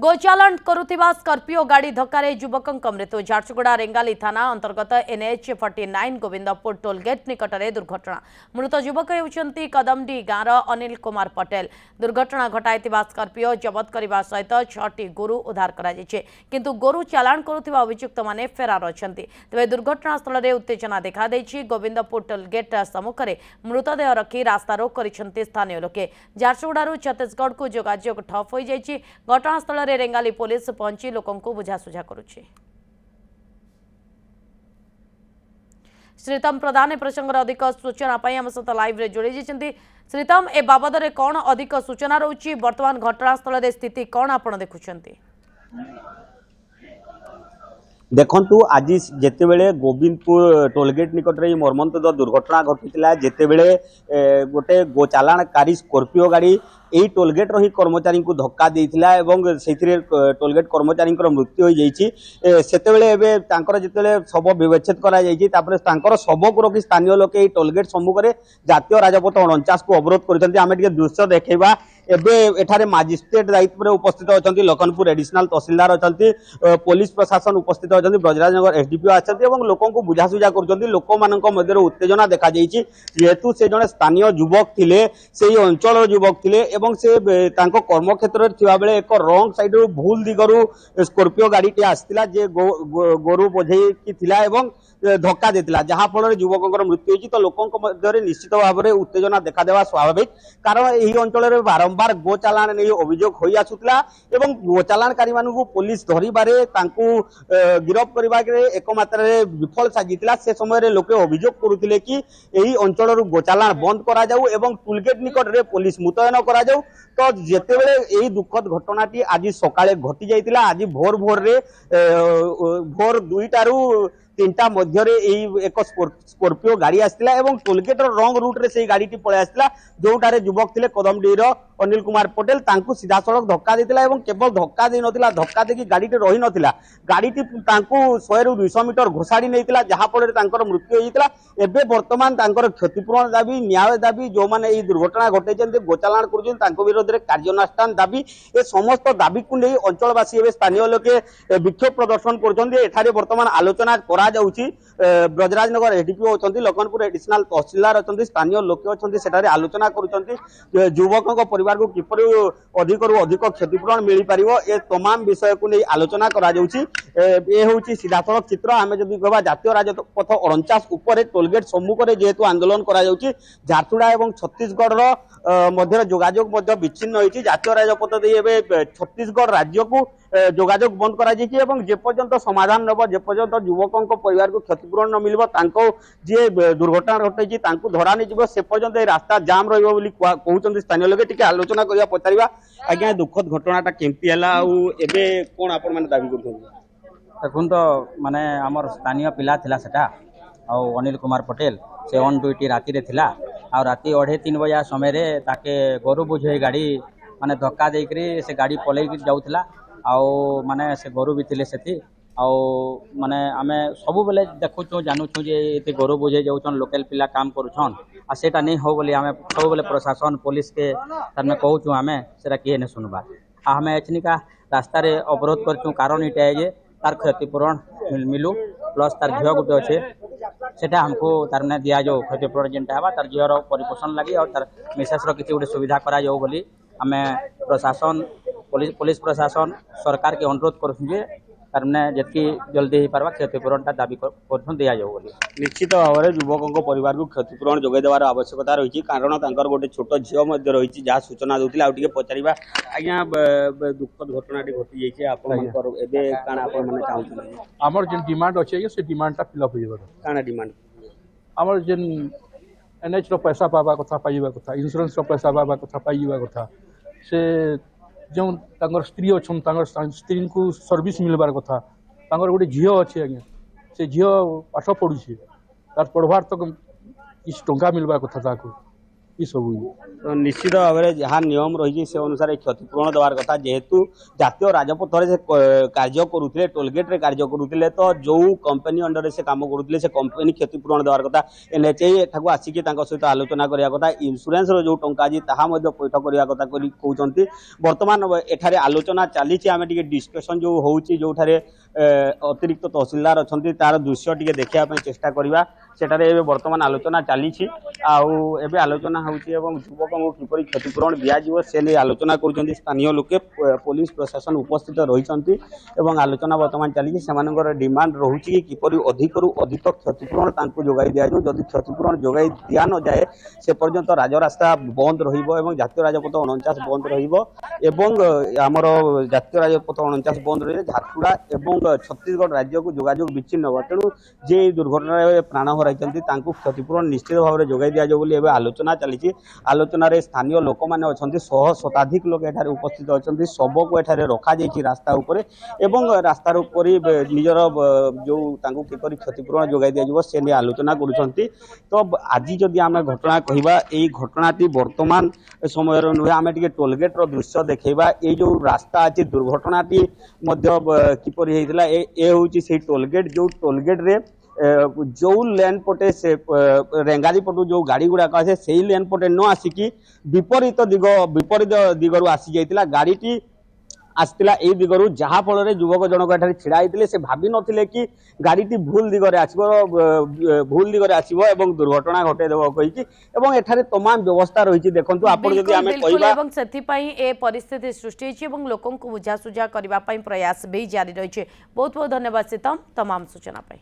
गोचालाण करुथिबा Scorpio गाड़ी धक्कारे युवकଙ୍କ मृत्यु। झारसुगुड़ा रेंगाली थाना अंतर्गत NH 49 गोविंदपुर टोलगेट निकटरे दुर्घटना। मृत युवक हेउचंती कदमडी गाँर अनिल कुमार पटेल। दुर्घटना घटाइथिबा स्कॉर्पियो जबत करने सहित 6टी गोरु उद्धार करा जायछि, किंतु गोरु चालाण करुथिबा अभियुक्त माने फेरार अछंती। तेबे दुर्घटनास्थल रे उत्तेजना देखा देछि। गोविंदपुर टोलगेट सम्मुखरे मृतदेह रखी रास्ता रोक करिसंती स्थानीय लोके। झारसुगुड़ारू छत्तीसगढ़ को जोगाजोग ठप हो जायछि। घटनास्थल रेंगाली पुलिस पहुंची लोकंकु बुझासुझा करुछि। श्रीतम प्रधान ए प्रसंगर अधिक सूचना पाई आम सहित लाइव रे जोड़ी जाइछन्ती। श्रीतम ए बाबद रे कोन अधिक सूचना रहउछि, वर्तमान घटनास्थल रे स्थिति कोन आपण देखुछन्ती? देखु आज जितेबले गोविंदपुर टोलगेट निकट में मर्मन्तुद दुर्घटना घटी जितेबले गोटे गोचालाणकारी स्कॉर्पियो गाड़ी यही टोलगेट ही कर्मचारी को धक्का देइथिला एवं से टोलगेट कर्मचारी मृत्यु हो जाइए। जिते शव व्यवच्छेद कर शव को रखी स्थानीय लोक टोलगेट सम्मुखें जातीय राजपथ 49 को अवरोध कर दृश्य देखा। एवं एठारे मजिस्ट्रेट दायित्व में उपस्थित अच्छा लखनपुर एडिशनल तहसीलदार अच्छा पुलिस प्रशासन उपस्थित अच्छा ब्रजराजनगर एसडीपीओ अच्छा लोकों को बुझासुझा कर लोक मान उत्तेजना देखा जेहेतु से जड़े स्थानीय युवक थे से अंचल युवक थे एवं से कर्म क्षेत्र में एक रंग साइड भूल दिगरु स्कॉर्पियो गाड़ी आसला जे गोरु बोझे थिला एवं धक्का देता जहाँ फल युवक मृत्यु होती। तो लोकों निश्चित भाव में उत्तेजना देखा देवा स्वाभाविक, कारण यही अंचल में बारंबार गो चालाण नहीं अभियोग हो आसूला एवं गोचालाणकारी मानू पुलिस धरबारे गिरफ करने एक मात्रा विफल साजिता। से समय लोके अभियोग करुले कि यही अंचल गोचालाण बंद करा जाऊ एवं टोलगेट निकट में पुलिस मुतयन करा जाऊ। तो जितेबले यही दुखद घटनाटी आज सकाळे घटी जाइतिला। आज भोर भोर रे भोर 2टारू 3टा मध्य एक स्कॉर्पियो गाड़ी आसला एवं टोलगेट रंग रूट रे से गाड़ी पलि आसला जोटारे युवक थे कदमडीर अनिल कुमार पटेल तांकु सीधा सड़क धक्का देता एवं केवल धक्का दे नथिला, धक्का देकी गाड़ी रही नथिला, गाड़ी 100 ରୁ 200 मीटर घोषाड़ी नहीं जहाँ फल मृत्यु होता। एवं बर्तमान क्षतिपूरण दाबी न्याय दाबी जो मैंने दुर्घटना घटे गोचालाण कर विरोध में कार्यानुष्ठान दाबी ए समस्त दाबी को नहीं अंचलवासी स्थानीय लोके विक्षोभ प्रदर्शन कर बर्तमान आलोचना करा जाउछि। ब्रजराजनगर एसडीपीओ अच्छा लखनपुर एडिशनल तहसीलदार अच्छा स्थानीय लोक अच्छा आलोचना कर युवकों परिवार को किपर अधिक अधिक क्षतिपूरण मिल पार ए तमाम विषय को नहीं आलोचना करा जाउछि। ये हूँ सीधा सड़क चित्र। आम जदि कह जातीय राजपथ 49 उपर टोलगेट सम्मुखें जेहेतु आंदोलन करा जाउछि, झारसुगुड़ा और छत्तीसगढ़ मध्य जोगाजोग विच्छिन्न होती। जातीय राजपथ दे छत्तीसगढ़ राज्य को जोगाजोग बंद करा जाइछि एवं जेपर्यंत समाधान नब जेपर्यंत युवकों परिवार को क्षतिपूरण न मिल जी दुर्घटना घटे धरा नहीं जीव से पर्यंत रास्ता जाम कहते स्थानीय लोग टी आलोचना करवा पचारा। आज्ञा दुखद घटनाटा केमती है कौन आप दाबी कर देखुन तो माने आमर स्थानीय पिला थिला सेटा अनिल कुमार पटेल से 1-2 राति थिला आ राति 2:30 बजे समय रे ताके गोरु बुझे गाड़ी माने धक्का देकरी से गाड़ी पलैक जाउथला आउ माने से गोरु भी थिले सेठी आउ माने आमे सब बेले देखुछु जानूछु जे एते गोरु बुझे जाउछन लोकल पिला काम करूछन आ सेटा नहीं हो बोली आमे सब बेले प्रशासन पुलिस के तने कहूछु आमे सेटा किए ने सुनबा आ हमें एचनिका रास्ता रे अवरोध करछु कारण इटा है जे तार क्षतिपूरण मिलू प्लस तार झील गोटे अच्छे सेटा हमको तार ने दिया जाओ क्षतिपूरण जेनटा है तार झील परिपोषण लगी और तार मिसेस किसी गोटे सुविधा करा जाओ बोली आमे प्रशासन पुलिस प्रशासन सरकार के अनुरोध करूँ तार जी जल्दी हो पार्बा क्षतिपूरणटा दाबी कर दिया जाओ बोली। निश्चित भाव में युवकों परिवार को क्षतिपूरण जोगाई देवार आवश्यकता रही कारण गोटे छोट झील रही जहाँ सूचना दूसरी आउ टे पचारा। आज्ञा दुखद घटना घटी जाइए आमर जेन डिमांड अच्छे से डिमांडटा फिलअप हो काना डिमांड आमर जेन NH रो पैसा पावा कथा पाइबा कथा इंश्योरेंस रो पैसा पावा कथा पाइबा कथा से जो तांगर स्त्री अच्छन तांगर स्त्री को सर्विस मिलबार कथा तांगर गोटे झील अच्छे आज्ञा से झील पाठ पढ़ुछे तार पढ़वार तक किसी टंका मिलबार कथा ताको ये सब तो निश्चित भाव में जहाँ नियम रही से अनुसार क्षतिपूरण देवार कथा जेहेतु जातीय राजपथ से कार्य करुले टोलगेट रे कार्य करुले तो जो कंपनी अंडर से काम करुले से कंपनी क्षतिपूरण देवार कथा एनएचए एठाकू आसिक सहित आलोचना करने कथा इंश्योरेंस जो टंका आज ताहा पैठ करने कथा कहते बर्तमान एठारे आलोचना चली आम टे डिस्कसन जो होची जो अतिरिक्त तहसिलदार अच्छा तार दृश्य टे देखा चेष्टा करवा सेठारे बर्तमान आलोचना चली आलोचना होची युवक किपरि क्षतिपूरण दिज्व से नहीं आलोचना कर स्थानीय लोके पुलिस प्रशासन उपस्थित रही आलोचना बर्तमान चली डिमांड रोचे कि किपरि अधिक अधिक क्षतिपूरण जोगाई दिज्व जदि क्षतिपूरण जोगाई दि न जाए से पर्यंत राजरास्ता बंद रहित राजपथ 49 बंद रमर जातीय राजपथ 49 बंद रही झारसुगुड़ा और छत्तीसगढ़ राज्य को जोगाजोग विच्छिन्न हो तेणु जे दुर्घटना प्राण हर क्षतिपूरण निश्चित भाव में जोगाई दिज्व आलोचना चली आलोचन स्थानीय लोक मैंने अच्छा 100 शताधिक लोग एठारे उपस्थित अच्छा शब को एठारे रखा रास्ता उपर एवं रास्ता निजर जो किपरि क्षतिपूरण जोगाई दिज्व से नहीं आलोचना करुँच तो आज जदि आम घटना कहवा यही घटनाटी वर्तमान समय नुहे आम टे टोलगेट दृश्य देखा ये जो रास्ता अच्छी दुर्घटनाटी किपरि होता ये हूँ से टोलगेट जो टोलगेट रे जो लेन पटे से रेंगाली पटू जो गाड़ी गुड़ाक आसे से लेन पटे न आसिकी विपरीत दिगरू आसी जाइतिला गाड़ीटी आसला ए दिगरू जहाँ फल युवक जनक एठारे छिड़ा होते से भावी नथिले कि गाड़ीटी भूल दिगरे आसो एवं दुर्घटना घटेदेव कही एठारे तमाम व्यवस्था रही देखो आप ए परिस्थिति सृष्टि लोकों को बुझासुझा करने प्रयास भी जारी रही बहुत बहुत धन्यवाद सीतम तमाम सूचना पाई।